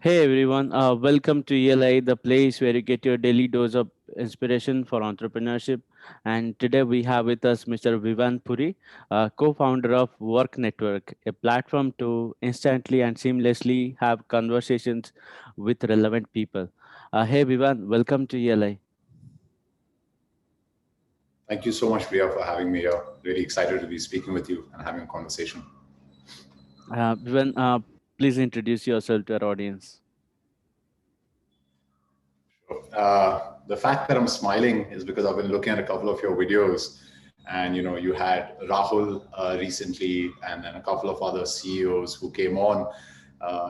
Hey everyone, welcome to ELI, the place where you get your daily dose of inspiration for entrepreneurship. And today we have with us Mr. Vivan Puri, co-founder of WorkNetwork, a platform to instantly and seamlessly have conversations with relevant people. Hey Vivan, welcome to ELI. Thank you so much, Priya, for having me here. Really excited to be speaking with you and having a conversation. Vivan, please introduce yourself to our audience. The fact that I'm smiling is because I've been looking at a couple of your videos, and you had Rahul recently, and then a couple of other CEOs who came on,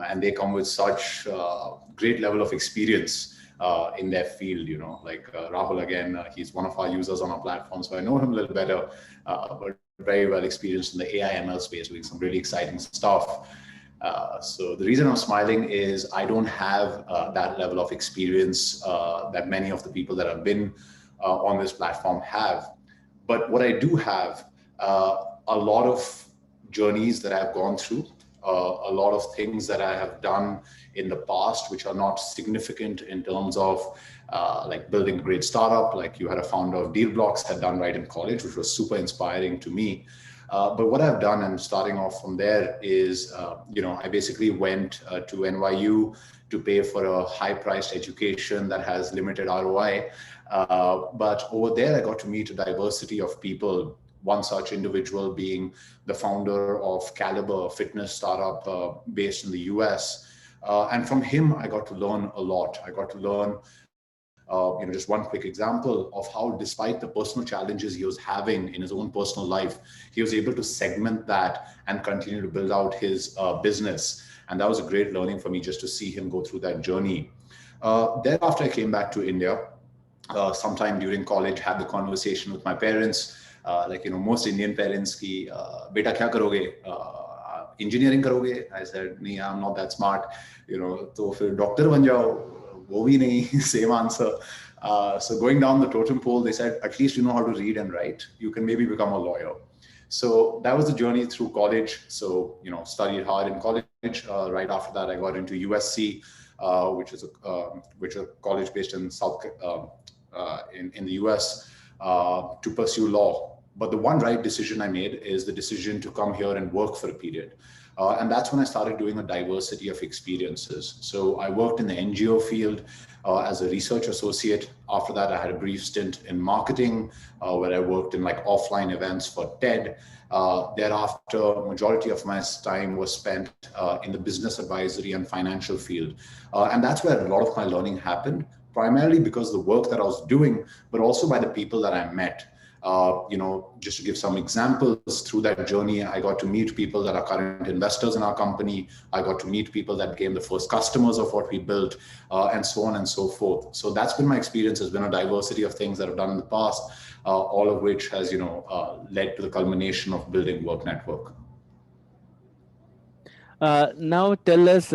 and they come with such great level of experience in their field. Like Rahul again, he's one of our users on our platform, so I know him a little better, but very well experienced in the AI/ML space, doing some really exciting stuff. So the reason I'm smiling is I don't have that level of experience that many of the people that have been on this platform have. But what I do have, a lot of journeys that I've gone through, a lot of things that I have done in the past, which are not significant in terms of like building a great startup, like you had a founder of Deal Blocks had done right in college, which was super inspiring to me. But what I've done, and starting off from there, is I basically went to NYU to pay for a high-priced education that has limited ROI. But over there, I got to meet a diversity of people. One such individual being the founder of Caliber, a fitness startup based in the US. And from him, I got to learn a lot. I got to learn just one quick example of how, despite the personal challenges he was having in his own personal life, he was able to segment that and continue to build out his business. And that was a great learning for me, just to see him go through that journey. Thereafter, I came back to India sometime during college, had the conversation with my parents. Most Indian parents ki, beta kya karoge? Engineering karoge? I said, nee, I'm not that smart. तो फिर doctor बन जाओ. वो भी नहीं, same answer. So going down the totem pole, they said, at least you know how to read and write. You can maybe become a lawyer. So that was the journey through college. So, studied hard in college. Right after that, I got into USC, which is a college based in in the US, to pursue law. But the one right decision I made is the decision to come here and work for a period. And that's when I started doing a diversity of experiences. So I worked in the NGO field as a research associate. After that, I had a brief stint in marketing, where I worked in like offline events for TED. Thereafter, majority of my time was spent in the business advisory and financial field. And that's where a lot of my learning happened, primarily because of the work that I was doing, but also by the people that I met. Just to give some examples, through that journey, I got to meet people that are current investors in our company. I got to meet people that became the first customers of what we built, and so on and so forth. So that's been my experience. Has been a diversity of things that I've done in the past, all of which has, led to the culmination of building WorkNetwork. Now tell us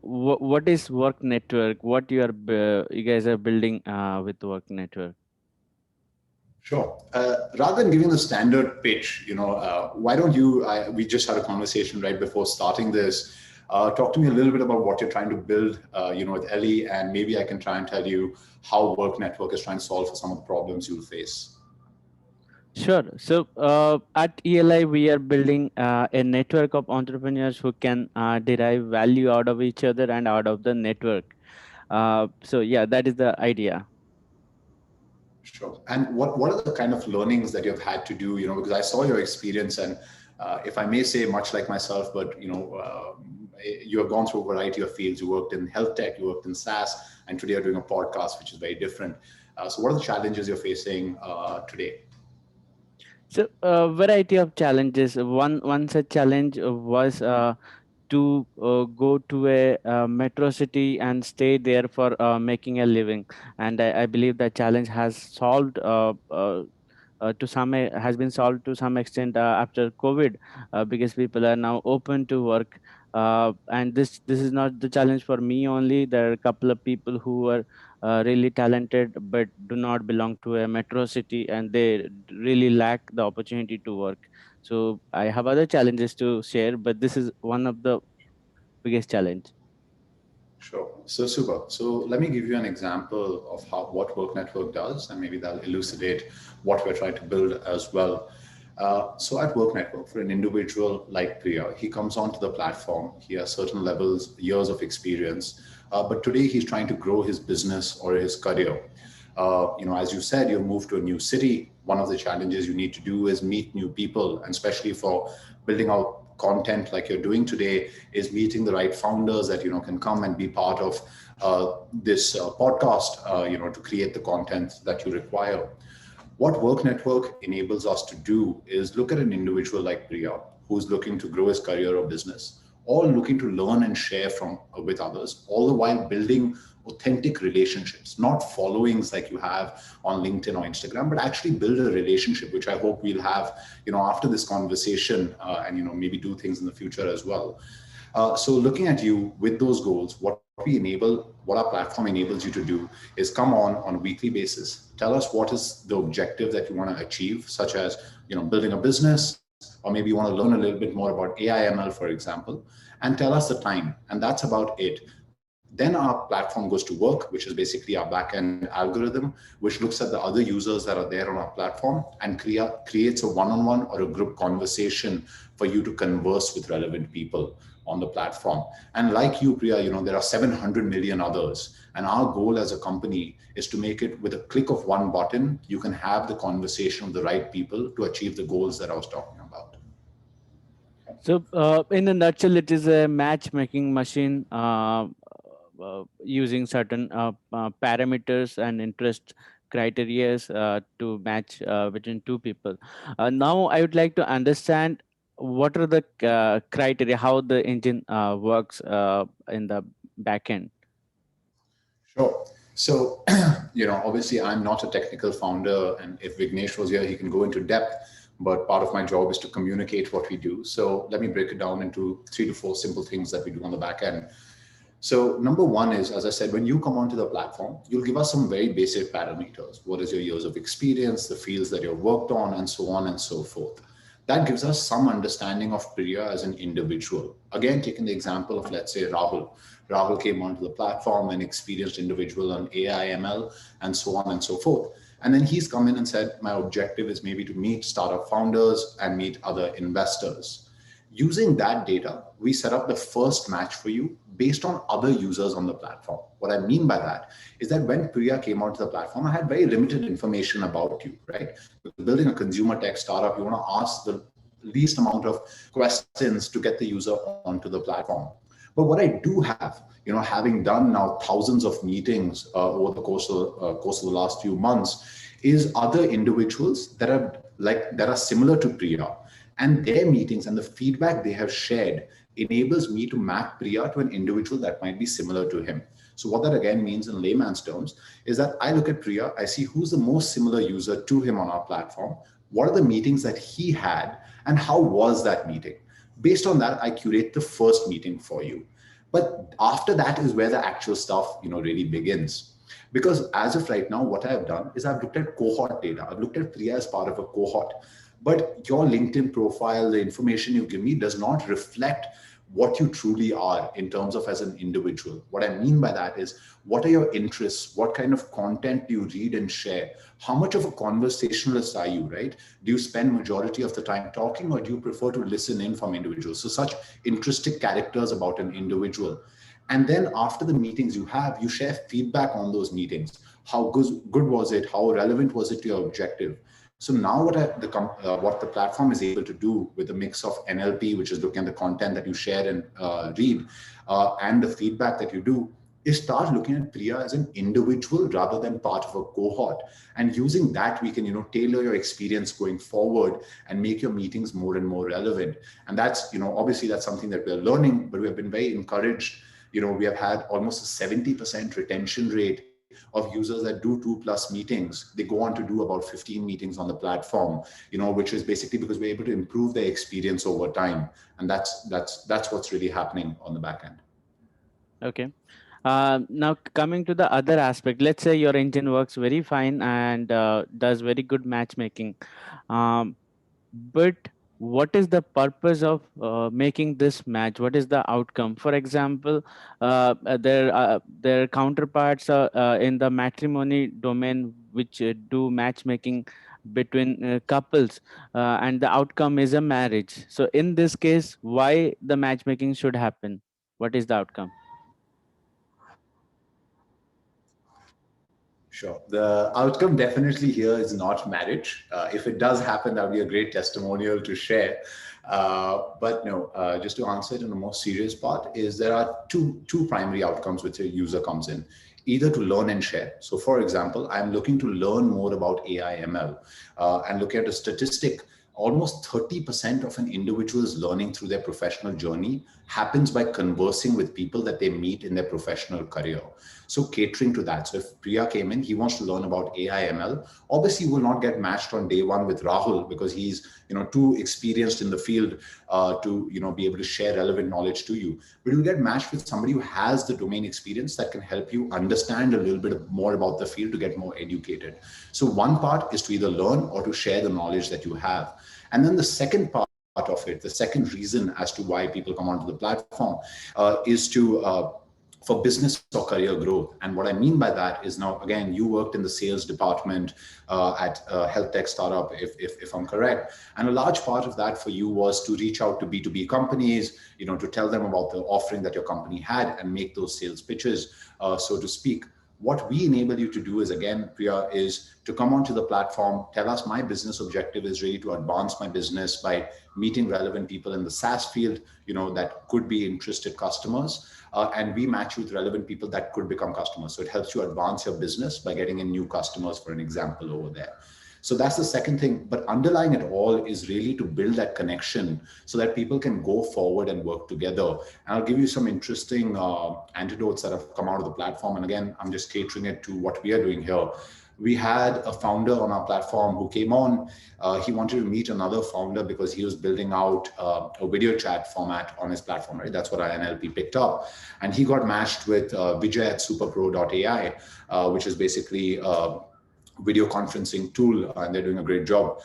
what is Work Network? What you guys are building with Work Network? Sure. Rather than giving the standard pitch, why don't you? We just had a conversation right before starting this. Talk to me a little bit about what you're trying to build, with ELI, and maybe I can try and tell you how Work Network is trying to solve for some of the problems you'll face. Sure. So at ELI, we are building a network of entrepreneurs who can derive value out of each other and out of the network. So yeah, that is the idea. Sure. And what are the kind of learnings that you've had to do? Because I saw your experience, and if I may say, much like myself, but you have gone through a variety of fields. You worked in health tech, you worked in SaaS, and today you're doing a podcast, which is very different. So, what are the challenges you're facing today? So a variety of challenges. One such challenge was to go to a metro city and stay there for making a living, and I believe that challenge has solved has been solved to some extent after COVID, because people are now open to work. And this is not the challenge for me only. There are a couple of people who are really talented but do not belong to a metro city, and they really lack the opportunity to work. So I have other challenges to share, but this is one of the biggest challenge. Sure. So super. So let me give you an example of how what Work Network does, and maybe that'll elucidate what we're trying to build as well. So at Work Network, for an individual like Priya, he comes onto the platform. He has certain levels, years of experience, but today he's trying to grow his business or his career. As you said, you move to a new city. One of the challenges you need to do is meet new people, and especially for building out content like you're doing today, is meeting the right founders that can come and be part of this podcast. To create the content that you require. What Work Network enables us to do is look at an individual like Priya, who's looking to grow his career or business, all looking to learn and share from with others, all the while building authentic relationships, not followings like you have on LinkedIn or Instagram, but actually build a relationship, which I hope we'll have, after this conversation, and maybe do things in the future as well. So looking at you with those goals, what our platform enables you to do is come on a weekly basis, tell us what is the objective that you want to achieve, such as building a business, or maybe you want to learn a little bit more about AI/ML, for example, and tell us the time, and that's about it. Then our platform goes to work, which is basically our backend algorithm, which looks at the other users that are there on our platform and creates a one-on-one or a group conversation for you to converse with relevant people on the platform. And like you, Priya, there are 700 million others. And our goal as a company is to make it with a click of one button, you can have the conversation with the right people to achieve the goals that I was talking about. So, in a nutshell, it is a matchmaking machine using certain parameters and interest criteria to match between two people. Now, I would like to understand what are the criteria, how the engine works in the back end. Sure. So, obviously, I'm not a technical founder, and if Vignesh was here, he can go into depth. But part of my job is to communicate what we do. So, let me break it down into 3 to 4 simple things that we do on the back end. So, number one is, as I said, when you come onto the platform, you'll give us some very basic parameters. What is your years of experience, the fields that you've worked on, and so on and so forth. That gives us some understanding of Priya as an individual. Again, taking the example of, let's say, Rahul. Rahul came onto the platform, an experienced individual on AI, ML, and so on and so forth. And then he's come in and said, my objective is maybe to meet startup founders and meet other investors. Using that data, we set up the first match for you based on other users on the platform. What I mean by that is that when Priya came onto the platform, I had very limited information about you, right? Because building a consumer tech startup, you want to ask the least amount of questions to get the user onto the platform. But what I do have, having done now thousands of meetings over the course of the last few months, is other individuals that are similar to Priya, and their meetings and the feedback they have shared enables me to map Priya to an individual that might be similar to him. So what that again means in layman's terms is that I look at Priya, I see who's the most similar user to him on our platform, what are the meetings that he had, and how was that meeting. Based on that, I curate the first meeting for you. But after that is where the actual stuff really begins. Because as of right now, what I have done is I've looked at cohort data. I've looked at Priya as part of a cohort. But your LinkedIn profile, the information you give me does not reflect what you truly are in terms of as an individual. What I mean by that is, what are your interests? What kind of content do you read and share? How much of a conversationalist are you, right? Do you spend majority of the time talking, or do you prefer to listen in from individuals? So such interesting characters about an individual. And then after the meetings you have, you share feedback on those meetings. How good was it? How relevant was it to your objective? So now what the platform is able to do with a mix of NLP, which is looking at the content that you share and read, and the feedback that you do, is start looking at Priya as an individual rather than part of a cohort. And using that, we can tailor your experience going forward and make your meetings more and more relevant. And that's obviously that's something that we're learning, but we have been very encouraged. We have had almost a 70% retention rate of users that do 2+ meetings. They go on to do about 15 meetings on the platform, which is basically because we're able to improve their experience over time. And that's what's really happening on the back end. Okay. Now coming to the other aspect, let's say your engine works very fine and does very good matchmaking, but what is the purpose of making this match? What is the outcome? For example, their counterparts in the matrimony domain, which do matchmaking between couples, and the outcome is a marriage. So in this case, why the matchmaking should happen? What is the outcome? Sure. The outcome definitely here is not marriage. If it does happen, that would be a great testimonial to share. But no, just to answer it in the more serious part, is there are two primary outcomes which a user comes in, either to learn and share. So, for example, I'm looking to learn more about AI ML and look at a statistic. Almost 30% of an individual's learning through their professional journey happens by conversing with people that they meet in their professional career. So catering to that. So if Priya came in, he wants to learn about AI ML. Obviously, he will not get matched on day one with Rahul because he's too experienced in the field to be able to share relevant knowledge to you. But you'll get matched with somebody who has the domain experience that can help you understand a little bit more about the field to get more educated. So one part is to either learn or to share the knowledge that you have. And then the second part of it, the second reason as to why people come onto the platform is to for business or career growth. And what I mean by that is, now again, you worked in the sales department at a health tech startup, if I'm correct, and a large part of that for you was to reach out to B2B companies, to tell them about the offering that your company had and make those sales pitches, so to speak. What we enable you to do is, again, Priya, is to come onto the platform, tell us my business objective is really to advance my business by meeting relevant people in the SaaS field, that could be interested customers. And we match you with relevant people that could become customers. So it helps you advance your business by getting in new customers, for an example, over there. So that's the second thing. But underlying it all is really to build that connection so that people can go forward and work together. And I'll give you some interesting antidotes that have come out of the platform. And again, I'm just catering it to what we are doing here. We had a founder on our platform who came on. He wanted to meet another founder because he was building out a video chat format on his platform, right? That's what our NLP picked up. And he got matched with Vijay at superpro.ai, which is basically video conferencing tool, and they're doing a great job.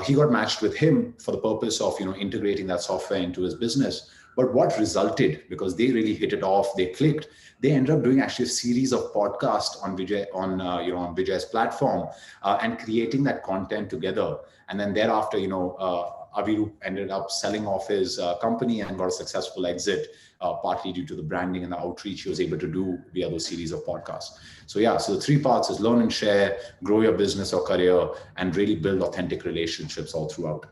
He got matched with him for the purpose of integrating that software into his business. But what resulted, because they really hit it off, they clicked, they ended up doing actually a series of podcasts on on Vijay's platform, and creating that content together. And then thereafter, Aviru ended up selling off his company and got a successful exit, partly due to the branding and the outreach he was able to do via those series of podcasts. So yeah, so the three parts is learn and share, grow your business or career, and really build authentic relationships all throughout.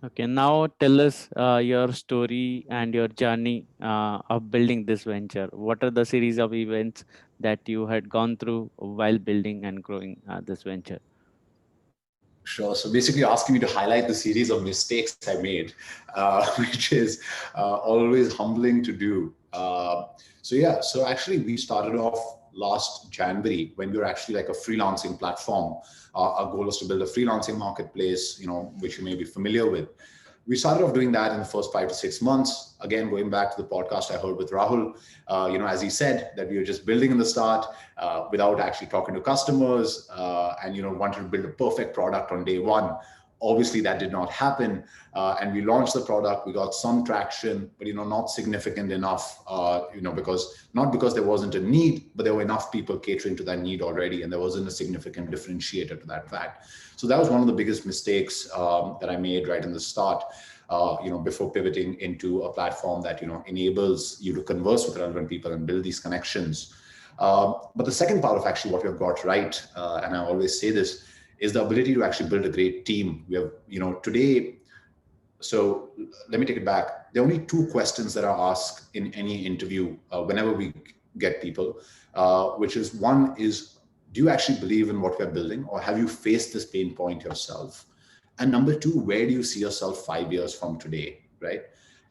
Okay, now tell us your story and your journey of building this venture. What are the series of events that you had gone through while building and growing this venture? Sure. So basically asking me to highlight the series of mistakes I made, which is always humbling to do. So actually we started off last January when we were actually like a freelancing platform. Our goal was to build a freelancing marketplace, which you may be familiar with. We started off doing that in the first 5 to 6 months. Again, going back to the podcast I heard with Rahul, as he said, that we were just building in the start without actually talking to customers, and wanted to build a perfect product on day one. Obviously, that did not happen, and we launched the product. We got some traction, but not significant enough. Because there wasn't a need, but there were enough people catering to that need already, and there wasn't a significant differentiator to that fact. So that was one of the biggest mistakes that I made right in the start. Before pivoting into a platform that enables you to converse with relevant people and build these connections. But the second part of actually what we have got right, and I always say this, is the ability to actually build a great team. We have, today, so let me take it back. There are only two questions that are asked in any interview whenever we get people, which is, one is, do you actually believe in what we're building, or have you faced this pain point yourself? And number two, where do you see yourself 5 years from today, right?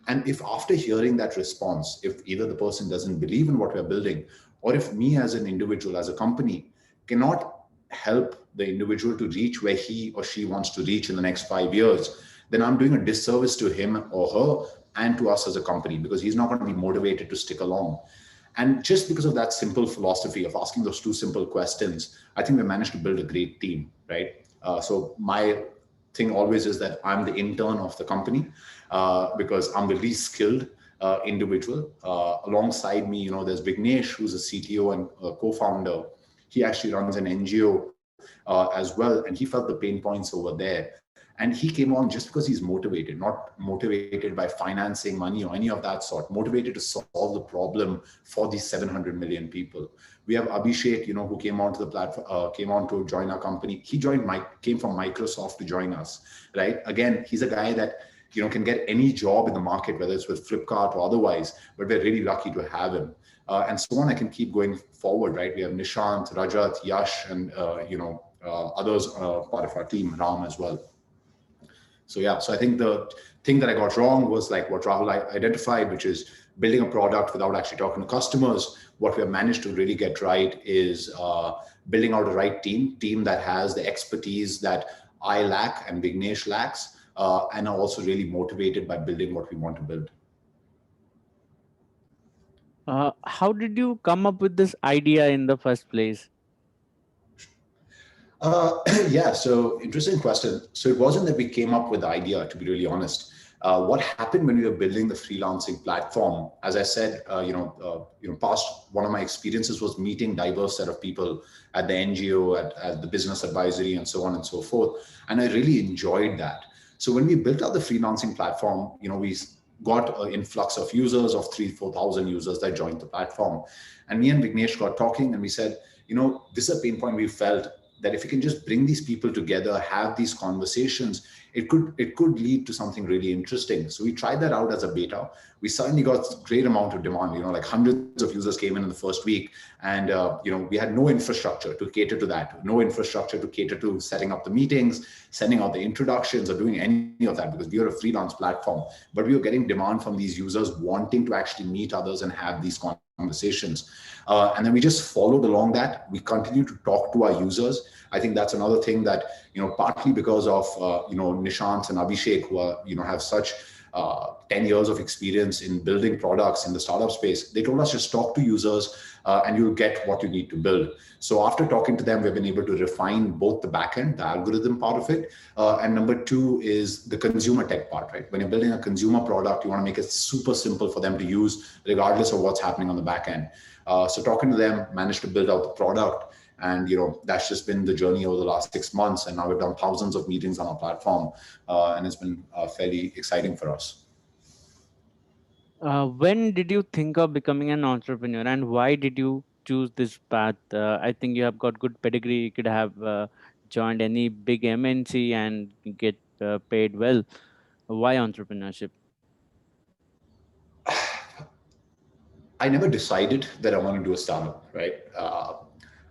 And if after hearing that response, if either the person doesn't believe in what we're building, or if me as an individual, as a company, cannot help the individual to reach where he or she wants to reach in the next 5 years, then I'm doing a disservice to him or her and to us as a company, because he's not going to be motivated to stick along. And just because of that simple philosophy of asking those two simple questions, I think we managed to build a great team, right? So my thing always is that I'm the intern of the company because I'm the least skilled individual. Alongside me, there's Vignesh, who's a CTO and a co-founder. He actually runs an NGO as well, and he felt the pain points over there. And he came on just because he's motivated, not motivated by financing money or any of that sort, motivated to solve the problem for these 700 million people. We have Abhishek, who came onto the platform, came on to join our company. He came from Microsoft to join us, right? Again, he's a guy that can get any job in the market, whether it's with Flipkart or otherwise, but we're really lucky to have him. And so on, I can keep going forward, right? We have Nishant, Rajat, Yash, and others part of our team, Ram as well. So yeah, so I think the thing that I got wrong was like what Rahul identified, which is building a product without actually talking to customers. What we have managed to really get right is building out a right team that has the expertise that I lack and Vignesh lacks, and are also really motivated by building what we want to build. How did you come up with this idea in the first place? Yeah, so interesting question. So it wasn't that we came up with the idea, to be really honest. What happened when we were building the freelancing platform? As I said, past one of my experiences was meeting diverse set of people at the NGO, at the business advisory, and so on and so forth. And I really enjoyed that. So when we built out the freelancing platform, we got an influx of users of 4,000 users that joined the platform. And me and Vignesh got talking, and we said, this is a pain point we felt that if you can just bring these people together, have these conversations, it could lead to something really interesting. So we tried that out as a beta. We suddenly got a great amount of demand. Like hundreds of users came in the first week, and we had no infrastructure to cater to that, no infrastructure to cater to setting up the meetings, sending out the introductions, or doing any of that because we are a freelance platform. But we were getting demand from these users wanting to actually meet others and have these conversations. And then we just followed along that. We continue to talk to our users. I think that's another thing that, partly because of, Nishant and Abhishek, who are, have such 10 years of experience in building products in the startup space, they told us just talk to users and you'll get what you need to build. So after talking to them, we've been able to refine both the backend, the algorithm part of it, and number two is the consumer tech part, right? When you're building a consumer product, you want to make it super simple for them to use, regardless of what's happening on the backend. So talking to them, managed to build out the product. And that's just been the journey over the last 6 months. And now we've done thousands of meetings on our platform, and it's been fairly exciting for us. When did you think of becoming an entrepreneur, and why did you choose this path? I think you have got good pedigree. You could have joined any big MNC and get paid well. Why entrepreneurship? I never decided that I want to do a startup, right?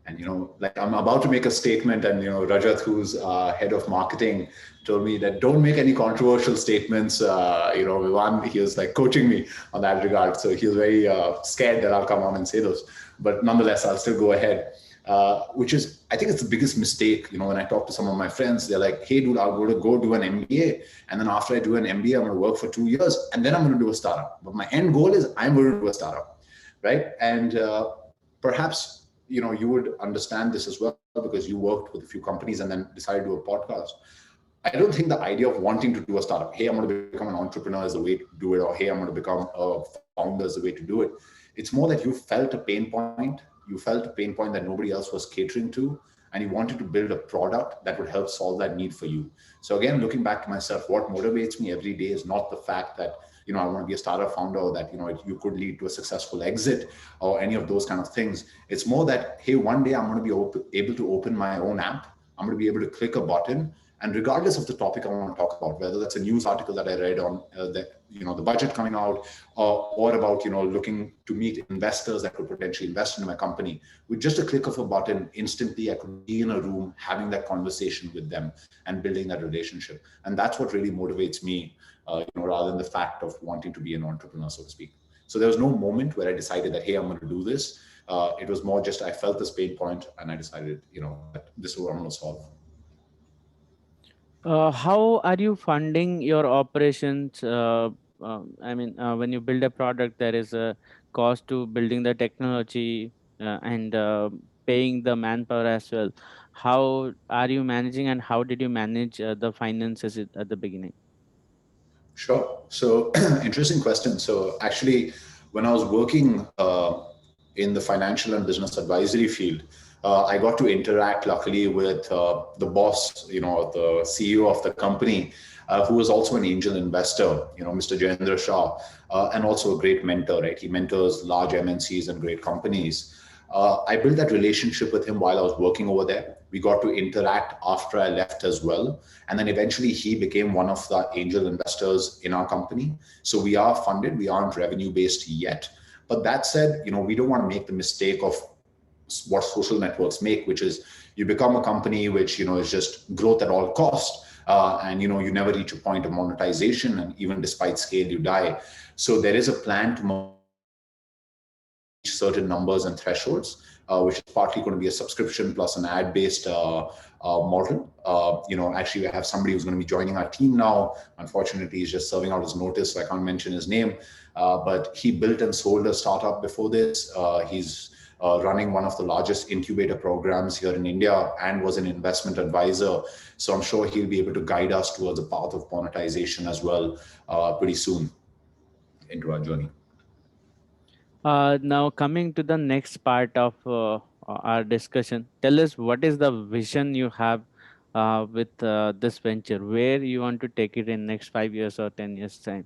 And like I'm about to make a statement, and Rajat, who's head of marketing, told me that don't make any controversial statements. Vivan, he was like coaching me on that regard, so he was very scared that I'll come on and say those. But nonetheless, I'll still go ahead. Which is, I think it's the biggest mistake. When I talk to some of my friends, they're like, hey, dude, I'll go do an MBA. And then after I do an MBA, I'm going to work for 2 years and then I'm going to do a startup. But my end goal is I'm going to do a startup, right? And perhaps, you would understand this as well because you worked with a few companies and then decided to do a podcast. I don't think the idea of wanting to do a startup, hey, I'm going to become an entrepreneur is the way to do it, or hey, I'm going to become a founder is the way to do it. It's more that you felt a pain point. You felt a pain point that nobody else was catering to, and you wanted to build a product that would help solve that need for you. So again, looking back to myself, what motivates me every day is not the fact that I want to be a startup founder, or that you could lead to a successful exit or any of those kind of things. It's more that, hey, one day I'm going to be able to open my own app. I'm going to be able to click a button, and regardless of the topic I want to talk about, whether that's a news article that I read on the budget coming out, or about looking to meet investors that could potentially invest in my company, with just a click of a button, instantly I could be in a room having that conversation with them and building that relationship. And that's what really motivates me, rather than the fact of wanting to be an entrepreneur, so to speak. So there was no moment where I decided that, hey, I'm going to do this. It was more just I felt this pain point and I decided, that this is what I'm going to solve. How are you funding your operations? When you build a product, there is a cost to building the technology and paying the manpower as well. How are you managing, and how did you manage the finances at the beginning? Sure. So, interesting question. So, actually, when I was working in the financial and business advisory field, I got to interact, luckily, with the boss, the CEO of the company, who was also an angel investor, Mr. Jayendra Shah, and also a great mentor, right? He mentors large MNCs and great companies. I built that relationship with him while I was working over there. We got to interact after I left as well. And then eventually he became one of the angel investors in our company. So we are funded, we aren't revenue based yet. But that said, we don't want to make the mistake of what social networks make, which is you become a company which, is just growth at all cost. And you never reach a point of monetization, and even despite scale, you die. So there is a plan to certain numbers and thresholds, which is partly going to be a subscription plus an ad-based model. Actually, I have somebody who's going to be joining our team now. Unfortunately, he's just serving out his notice, so I can't mention his name. But he built and sold a startup before this. He's running one of the largest incubator programs here in India and was an investment advisor. So I'm sure he'll be able to guide us towards a path of monetization as well pretty soon into our journey. Now, coming to the next part of our discussion, tell us what is the vision you have with this venture, where you want to take it in next 5 years or 10 years time.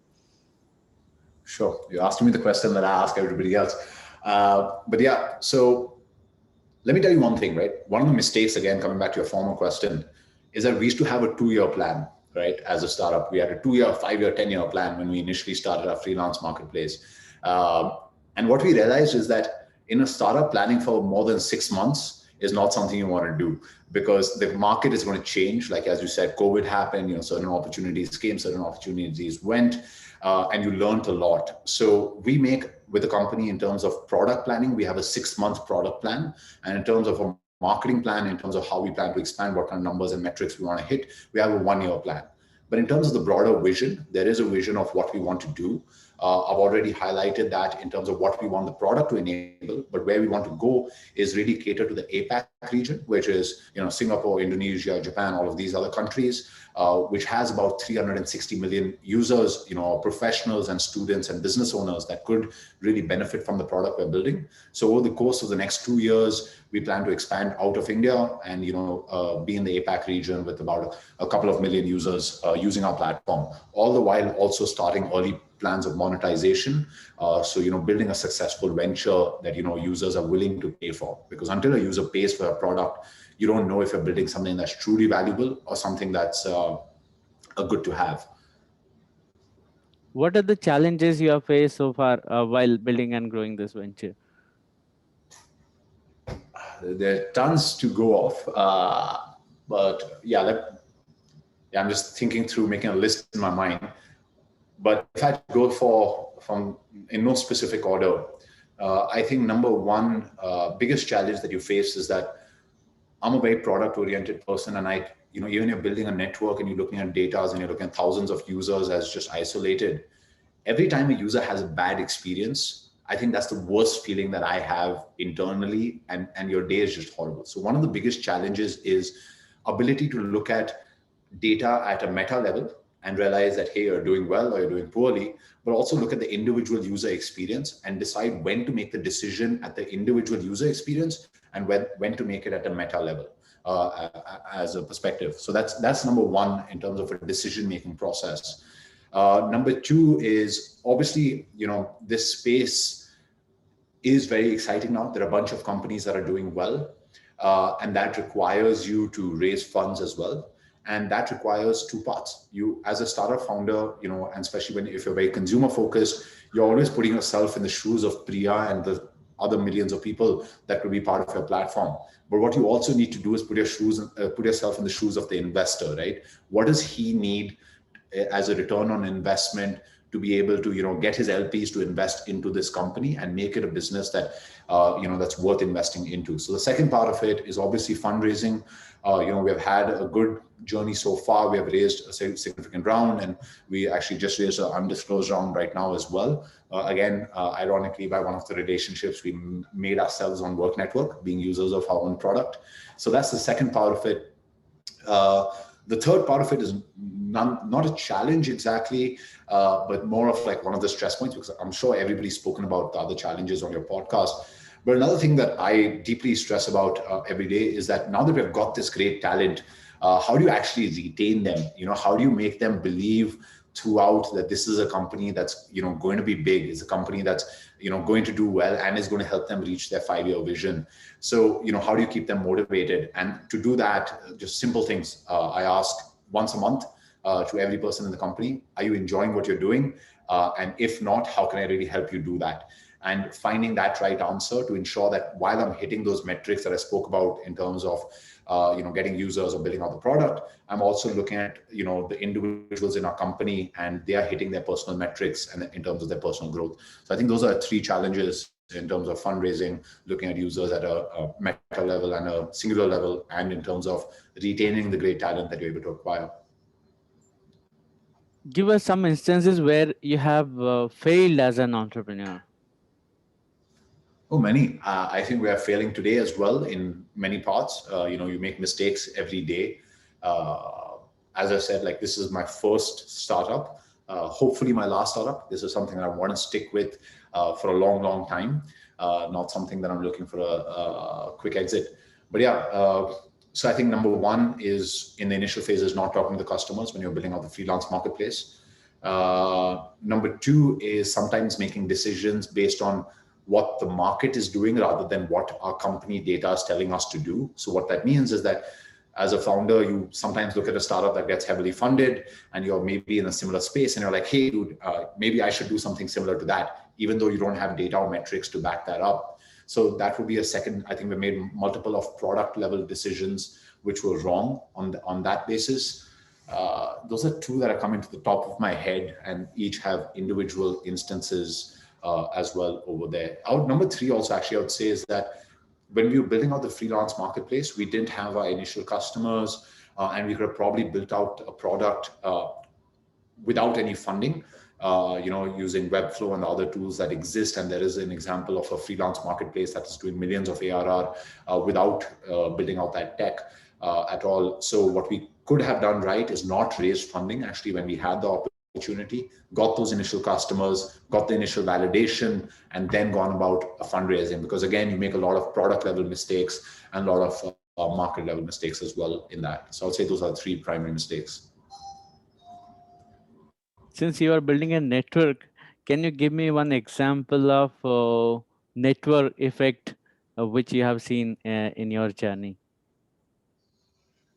Sure. You're asking me the question that I ask everybody else. But yeah, so let me tell you one thing, right? One of the mistakes, again, coming back to your former question, is that we used to have a 2-year plan, right? As a startup, we had a 2-year, 5-year, 10-year plan when we initially started our freelance marketplace. And what we realized is that in a startup, planning for more than 6 months is not something you want to do, because the market is going to change. Like, as you said, COVID happened, certain opportunities came, certain opportunities went, and you learned a lot. So we make, with the company, in terms of product planning, we have a 6-month product plan. And in terms of a marketing plan, in terms of how we plan to expand, what kind of numbers and metrics we want to hit, we have a 1-year plan. But in terms of the broader vision, there is a vision of what we want to do. I've already highlighted that in terms of what we want the product to enable, but where we want to go is really cater to the APAC region, which is Singapore, Indonesia, Japan, all of these other countries, which has about 360 million users, professionals and students and business owners that could really benefit from the product we're building. So over the course of the next 2 years, we plan to expand out of India and be in the APAC region with about a couple of million users using our platform, all the while also starting early plans of monetization. So building a successful venture that users are willing to pay for, because until a user pays for a product, you don't know if you're building something that's truly valuable or something that's a good to have. What are the challenges you have faced so far while building and growing this venture? There are tons to go off, but yeah, I'm just thinking through, making a list in my mind. But if I had to go from in no specific order, I think number one biggest challenge that you face is that I'm a very product oriented person, and even you're building a network and you're looking at data and you're looking at thousands of users as just isolated. Every time a user has a bad experience, I think that's the worst feeling that I have internally, and your day is just horrible. So one of the biggest challenges is ability to look at data at a meta level and realize that, hey, you're doing well or you're doing poorly, but also look at the individual user experience and decide when to make the decision at the individual user experience and when to make it at a meta level as a perspective. So that's number one in terms of a decision-making process. Number two is obviously, this space is very exciting now. There are a bunch of companies that are doing well, and that requires you to raise funds as well. And that requires two parts. You, as a startup founder, and especially if you're very consumer focused, you're always putting yourself in the shoes of Priya and the other millions of people that could be part of your platform. But what you also need to do is put yourself in the shoes of the investor, right? What does he need as a return on investment to be able to get his LPs to invest into this company and make it a business that that's worth investing into. So the second part of it is obviously fundraising. We have had a good journey so far. We have raised a significant round, and we actually just raised an undisclosed round right now as well. Again, ironically, by one of the relationships we made ourselves on WorkNetwork, being users of our own product. So that's the second part of it. The third part of it is not a challenge exactly, but more of like one of the stress points, because I'm sure everybody's spoken about the other challenges on your podcast. But another thing that I deeply stress about every day is that now that we've got this great talent, how do you actually retain them? How do you make them believe throughout that this is a company that's going to be big, is a company that's going to do well and is going to help them reach their 5-year vision. So how do you keep them motivated? And to do that, just simple things. I ask once a month to every person in the company, are you enjoying what you're doing? And if not, how can I really help you do that? And finding that right answer to ensure that while I'm hitting those metrics that I spoke about in terms of getting users or building out the product, I'm also looking at the individuals in our company, and they are hitting their personal metrics and in terms of their personal growth. So I think those are 3 challenges in terms of fundraising, looking at users at a meta level and a singular level, and in terms of retaining the great talent that you're able to acquire. Give us some instances where you have failed as an entrepreneur. Oh, many. I think we are failing today as well in many parts. You make mistakes every day. As I said, like, this is my first startup. Hopefully my last startup. This is something that I want to stick with for a long, long time. Not something that I'm looking for a quick exit. But yeah, so I think number one is in the initial phases, not talking to the customers when you're building out the freelance marketplace. Number two is sometimes making decisions based on what the market is doing rather than what our company data is telling us to do. So what that means is that as a founder, you sometimes look at a startup that gets heavily funded and you're maybe in a similar space and you're like, hey, dude, maybe I should do something similar to that, even though you don't have data or metrics to back that up. So that would be a second. I think we made multiple of product level decisions which were wrong on that basis. Those are 2 that are coming to the top of my head, and each have individual instances as well over there. Number 3 also, actually, I would say, is that when we were building out the freelance marketplace, we didn't have our initial customers, and we could have probably built out a product without any funding, using Webflow and the other tools that exist. And there is an example of a freelance marketplace that is doing millions of ARR without building out that tech at all. So what we could have done right is not raise funding, actually, when we had the opportunity, got those initial customers, got the initial validation, and then gone about fundraising. Because again, you make a lot of product level mistakes and a lot of market level mistakes as well in that. So I'll say those are 3 primary mistakes. Since you are building a network, can you give me one example of network effect which you have seen in your journey?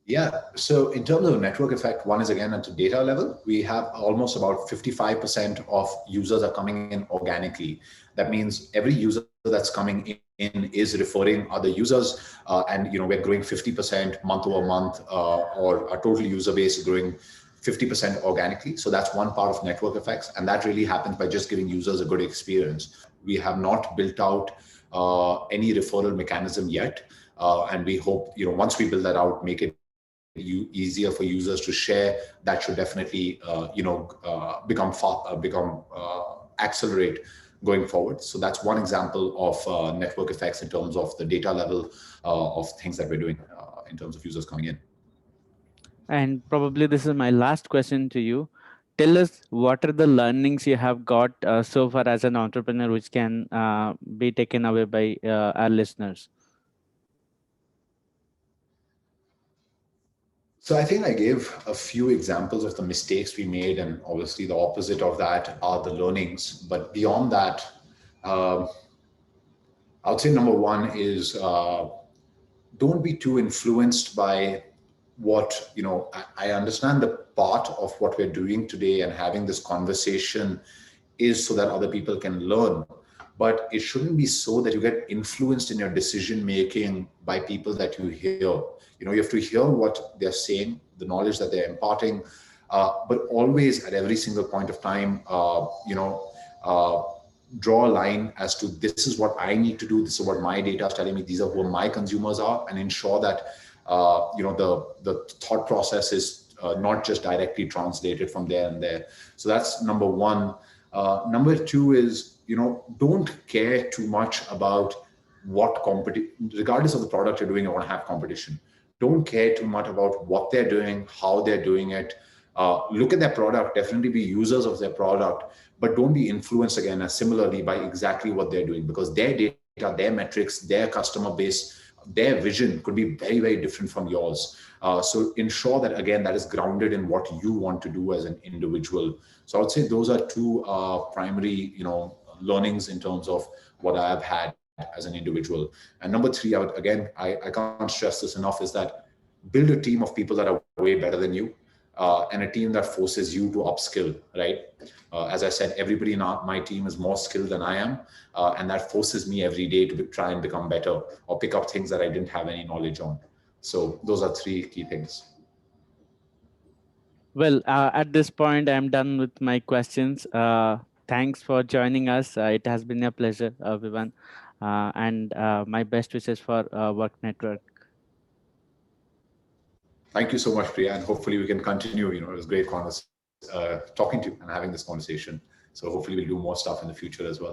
Yeah. So in terms of network effect, one is again at the data level. We have almost about 55% of users are coming in organically. That means every user that's coming in is referring other users, and we're growing 50% month over month, or our total user base is growing 50% organically. So that's one part of network effects, and that really happens by just giving users a good experience. We have not built out any referral mechanism yet, and we hope once we build that out, make it easier for users to share. That should definitely become accelerate going forward. So that's one example of network effects in terms of the data level of things that we're doing in terms of users coming in. And probably this is my last question to you. Tell us, what are the learnings you have got so far as an entrepreneur which can be taken away by our listeners? So I think I gave a few examples of the mistakes we made, and obviously the opposite of that are the learnings. But beyond that, I would say number one is don't be too influenced by what, I understand the part of what we're doing today and having this conversation is so that other people can learn. But it shouldn't be so that you get influenced in your decision making by people that you hear. You have to hear what they're saying, the knowledge that they're imparting, but always at every single point of time, uh, draw a line as to this is what I need to do. This is what my data is telling me. These are who my consumers are, and ensure that the thought process is not just directly translated from there and there. So that's number one. Number two is, don't care too much about what competition, regardless of the product you're doing, you want to have competition. Don't care too much about what they're doing, how they're doing it. Look at their product, definitely be users of their product, but don't be influenced again as similarly by exactly what they're doing, because their data, their metrics, their customer base, their vision could be very, very different from yours. So ensure that, again, that is grounded in what you want to do as an individual. So I would say those are two primary, learnings in terms of what I have had as an individual. And number three, I can't stress this enough, is that build a team of people that are way better than you, and a team that forces you to upskill, right? As I said, everybody in my team is more skilled than I am, and that forces me every day to try and become better or pick up things that I didn't have any knowledge on. So those are three key things. Well, at this point, I'm done with my questions. Thanks for joining us. It has been a pleasure, Vivan. And my best wishes for Work Network. Thank you so much, Priya, and hopefully we can continue. It was great talking to you and having this conversation. So hopefully we'll do more stuff in the future as well.